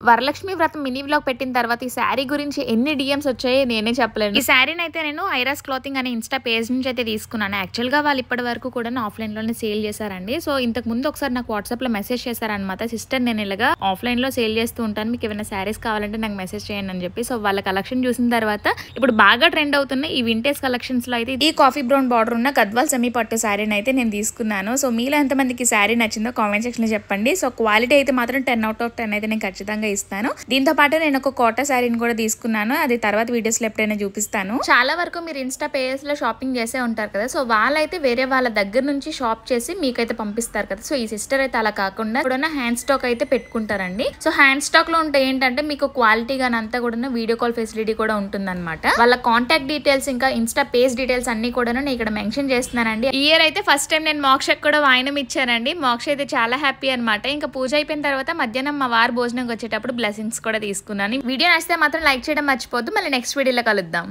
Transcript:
వరలక్ష్మి వ్రతం mini vlog పెట్టిన తర్వాత ఈ శారీ గురించి ఎన్ని డిఎమ్స్ వచ్చాయో నేనే చెప్పలేను. ఈ శారీని అయితే నేను ఐరాస్ క్లాతింగ్ అనే ఇన్స్టా పేజ్ నుంచి అయితే తీసుకున్నాను. యాక్చువల్గా వాళ్ళు ఇప్పటి వరకు కూడా ఆఫ్లైన్ లోనే సేల్ చేశారండి. సో ఇంతకు ముందు ఒకసారి నాకు వాట్సాప్ లో మెసేజ్ చేశారనమాట, సిస్టర్ నేను ఇలాగా ఆఫ్లైన్ లో సేల్ చేస్తూ ఉంటాను, మీకు ఏమైనా శారీస్ కావాలంటే నాకు మెసేజ్ చేయండి అని చెప్పి. సో వాళ్ళ కలెక్షన్ చూసిన తర్వాత ఇప్పుడు బాగా ట్రెండ్ అవుతున్న ఈ వింటేజ్ కలెక్షన్స్ లో అయితే ఈ కాఫీ బ్రౌన్ బార్డర్ ఉన్న గద్వాల్ సెమీ పట్టు శారీని అయితే నేను తీసుకున్నాను. సో మీలో ఎంతమందికి శారీ నచ్చిందో కామెంట్ సెక్షన్ లో చెప్పండి. సో క్వాలిటీ అయితే మాత్రం 10/10 అయితే నేను ఖచ్చితంగా ఇస్తాను. దీంతో పాటు నేను ఒక కోటా శారీని కూడా తీసుకున్నాను, అది తర్వాత వీడియోస్ లో ఎప్పుడైనా చూపిస్తాను. చాలా వరకు మీరు ఇన్స్టా పేజెస్ లో షాపింగ్ చేసే ఉంటారు కదా, సో వాళ్ళైతే వేరే వాళ్ళ దగ్గర నుంచి షాప్ చేసి మీకైతే పంపిస్తారు కదా. సో ఈ సిస్టర్ అయితే అలా కాకుండా కూడా హ్యాండ్ స్టాక్ అయితే పెట్టుకుంటారండి. సో హ్యాండ్ స్టాక్ లో ఉంటే ఏంటంటే మీకు క్వాలిటీ గానీ అంతా కూడా వీడియో కాల్ ఫెసిలిటీ కూడా ఉంటుందన్నమాట. వాళ్ళ కాంటాక్ట్ డీటెయిల్స్ ఇంకా ఇన్స్టా పేజ్ డీటెయిల్స్ అన్ని కూడా నేను ఇక్కడ మెన్షన్ చేస్తున్నానండి. ఈ ఇయర్ అయితే ఫస్ట్ టైం నేను మోక్షకు కూడా వాయినం ఇచ్చానండి. మోక్ష అయితే చాలా హ్యాపీ అనమాట. ఇంకా పూజ అయిపోయిన తర్వాత మధ్యాహ్నం మా వారు భోజనం వచ్చేటప్పుడు బ్లెస్సింగ్స్ కూడా తీసుకున్నాను. వీడియో నచ్చితే మాత్రం లైక్ చేయడం మర్చిపోద్దు. మళ్ళీ నెక్స్ట్ వీడియోలో కలుద్దాం.